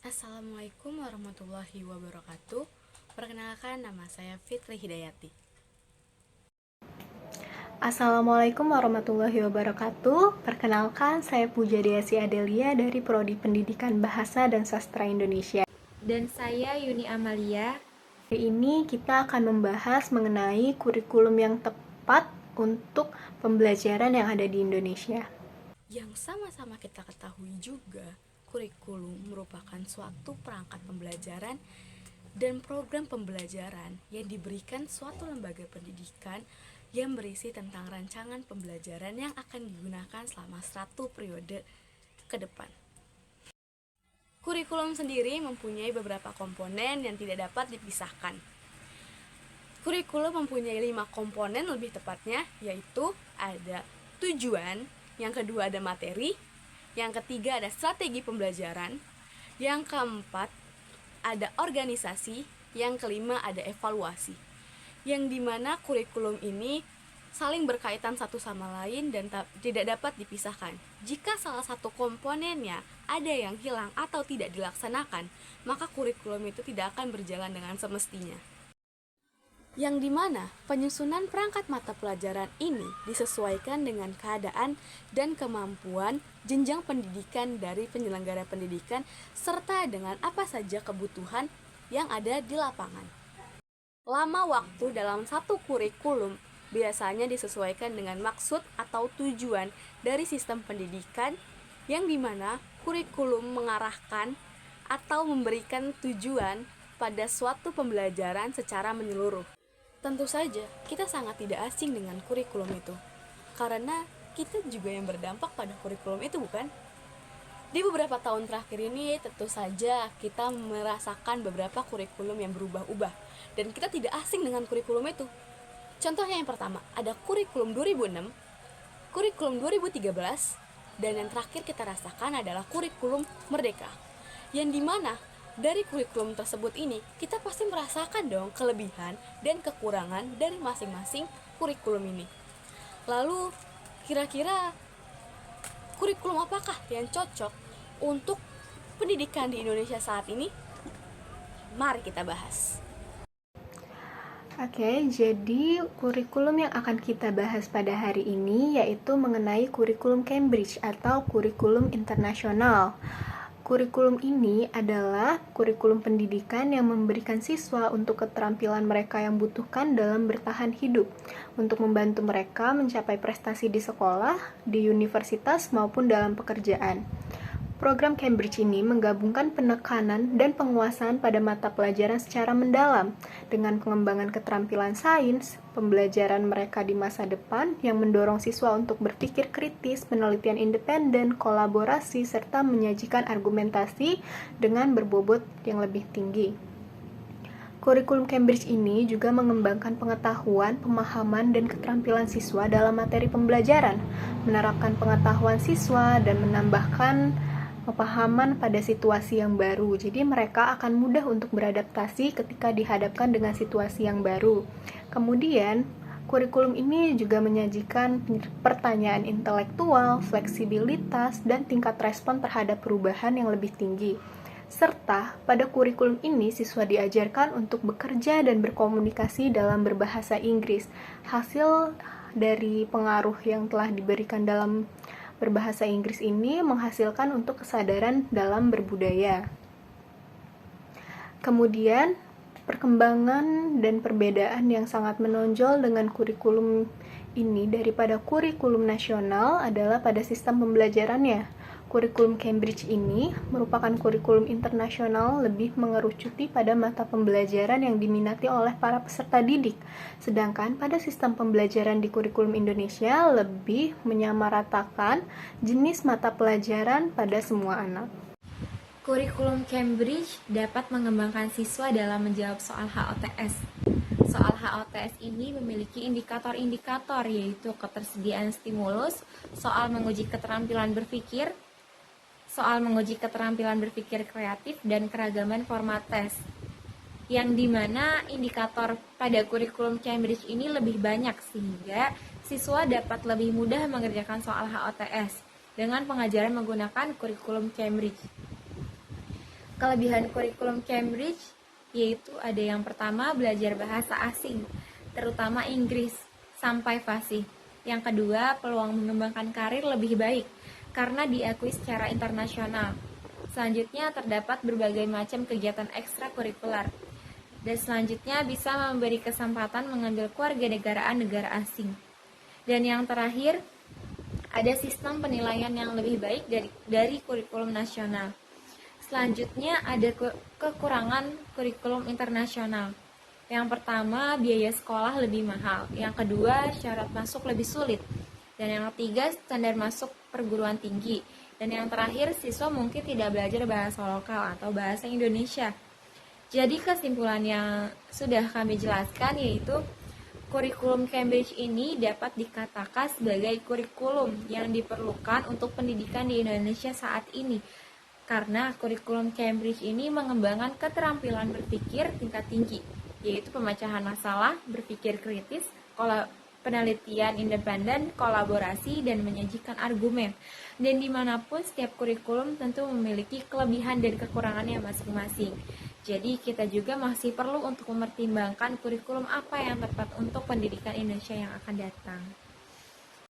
Assalamualaikum warahmatullahi wabarakatuh. Perkenalkan, nama saya Fitri Hidayati. Assalamualaikum warahmatullahi wabarakatuh. Perkenalkan, saya Puja Deasi Adelia dari Prodi Pendidikan Bahasa dan Sastra Indonesia. Dan saya Yuni Amalia. Hari ini kita akan membahas mengenai kurikulum yang tepat untuk pembelajaran yang ada di Indonesia. Yang sama-sama kita ketahui juga, kurikulum merupakan suatu perangkat pembelajaran dan program pembelajaran yang diberikan suatu lembaga pendidikan yang berisi tentang rancangan pembelajaran yang akan digunakan selama satu periode ke depan. Kurikulum sendiri mempunyai beberapa komponen yang tidak dapat dipisahkan. Kurikulum mempunyai 5 komponen lebih tepatnya, yaitu ada tujuan, yang kedua ada materi, yang ketiga ada strategi pembelajaran, yang keempat ada organisasi, yang kelima ada evaluasi. Yang dimana kurikulum ini saling berkaitan satu sama lain dan tidak dapat dipisahkan. Jika salah satu komponennya ada yang hilang atau tidak dilaksanakan, maka kurikulum itu tidak akan berjalan dengan semestinya. Yang dimana penyusunan perangkat mata pelajaran ini disesuaikan dengan keadaan dan kemampuan jenjang pendidikan dari penyelenggara pendidikan serta dengan apa saja kebutuhan yang ada di lapangan. Lama waktu dalam satu kurikulum biasanya disesuaikan dengan maksud atau tujuan dari sistem pendidikan yang dimana kurikulum mengarahkan atau memberikan tujuan pada suatu pembelajaran secara menyeluruh. Tentu saja, kita sangat tidak asing dengan kurikulum itu, karena kita juga yang berdampak pada kurikulum itu, bukan? Di beberapa tahun terakhir ini, tentu saja kita merasakan beberapa kurikulum yang berubah-ubah, dan kita tidak asing dengan kurikulum itu. Contohnya yang pertama, ada kurikulum 2006, kurikulum 2013, dan yang terakhir kita rasakan adalah kurikulum Merdeka. Yang dimana dari kurikulum tersebut ini, kita pasti merasakan dong kelebihan dan kekurangan dari masing-masing kurikulum ini. Lalu, kira-kira kurikulum apakah yang cocok untuk pendidikan di Indonesia saat ini? Mari kita bahas. Oke, jadi kurikulum yang akan kita bahas pada hari ini yaitu mengenai kurikulum Cambridge atau kurikulum internasional. Kurikulum ini adalah kurikulum pendidikan yang memberikan siswa untuk keterampilan mereka yang butuhkan dalam bertahan hidup, untuk membantu mereka mencapai prestasi di sekolah, di universitas, maupun dalam pekerjaan. Program Cambridge ini menggabungkan penekanan dan penguasaan pada mata pelajaran secara mendalam dengan pengembangan keterampilan sains, pembelajaran mereka di masa depan yang mendorong siswa untuk berpikir kritis, penelitian independen, kolaborasi, serta menyajikan argumentasi dengan berbobot yang lebih tinggi. Kurikulum Cambridge ini juga mengembangkan pengetahuan, pemahaman, dan keterampilan siswa dalam materi pembelajaran, menerapkan pengetahuan siswa, dan menambahkan pemahaman pada situasi yang baru. Jadi mereka akan mudah untuk beradaptasi ketika dihadapkan dengan situasi yang baru. Kemudian, kurikulum ini juga menyajikan pertanyaan intelektual, fleksibilitas, dan tingkat respon terhadap perubahan yang lebih tinggi. Serta pada kurikulum ini siswa diajarkan untuk bekerja dan berkomunikasi dalam berbahasa Inggris. Hasil dari pengaruh yang telah diberikan dalam berbahasa Inggris ini menghasilkan untuk kesadaran dalam berbudaya. Kemudian, perkembangan dan perbedaan yang sangat menonjol dengan kurikulum ini daripada kurikulum nasional adalah pada sistem pembelajarannya. Kurikulum Cambridge ini merupakan kurikulum internasional lebih mengerucuti pada mata pembelajaran yang diminati oleh para peserta didik. Sedangkan pada sistem pembelajaran di kurikulum Indonesia lebih menyamaratakan jenis mata pelajaran pada semua anak. Kurikulum Cambridge dapat mengembangkan siswa dalam menjawab soal HOTS. Soal HOTS ini memiliki indikator-indikator yaitu ketersediaan stimulus, soal menguji keterampilan berpikir, soal menguji keterampilan berpikir kreatif, dan keragaman format tes. Yang dimana indikator pada kurikulum Cambridge ini lebih banyak sehingga siswa dapat lebih mudah mengerjakan soal HOTS dengan pengajaran menggunakan kurikulum Cambridge. Kelebihan kurikulum Cambridge yaitu ada yang pertama belajar bahasa asing, terutama Inggris sampai fasih. Yang kedua, peluang mengembangkan karir lebih baik karena diakui secara internasional. Selanjutnya terdapat berbagai macam kegiatan ekstrakurikuler. Dan selanjutnya bisa memberi kesempatan mengambil kewarganegaraan negara asing. Dan yang terakhir, ada sistem penilaian yang lebih baik dari kurikulum nasional. Selanjutnya ada kekurangan kurikulum internasional. Yang pertama, biaya sekolah lebih mahal. Yang kedua, syarat masuk lebih sulit. Dan yang ketiga, standar masuk perguruan tinggi. Dan yang terakhir, siswa mungkin tidak belajar bahasa lokal atau bahasa Indonesia. Jadi kesimpulan yang sudah kami jelaskan yaitu kurikulum Cambridge ini dapat dikatakan sebagai kurikulum yang diperlukan untuk pendidikan di Indonesia saat ini. Karena kurikulum Cambridge ini mengembangkan keterampilan berpikir tingkat tinggi, yaitu pemecahan masalah, berpikir kritis, penelitian independen, kolaborasi, dan menyajikan argumen. Dan dimanapun setiap kurikulum tentu memiliki kelebihan dan kekurangannya masing-masing. Jadi kita juga masih perlu untuk mempertimbangkan kurikulum apa yang tepat untuk pendidikan Indonesia yang akan datang.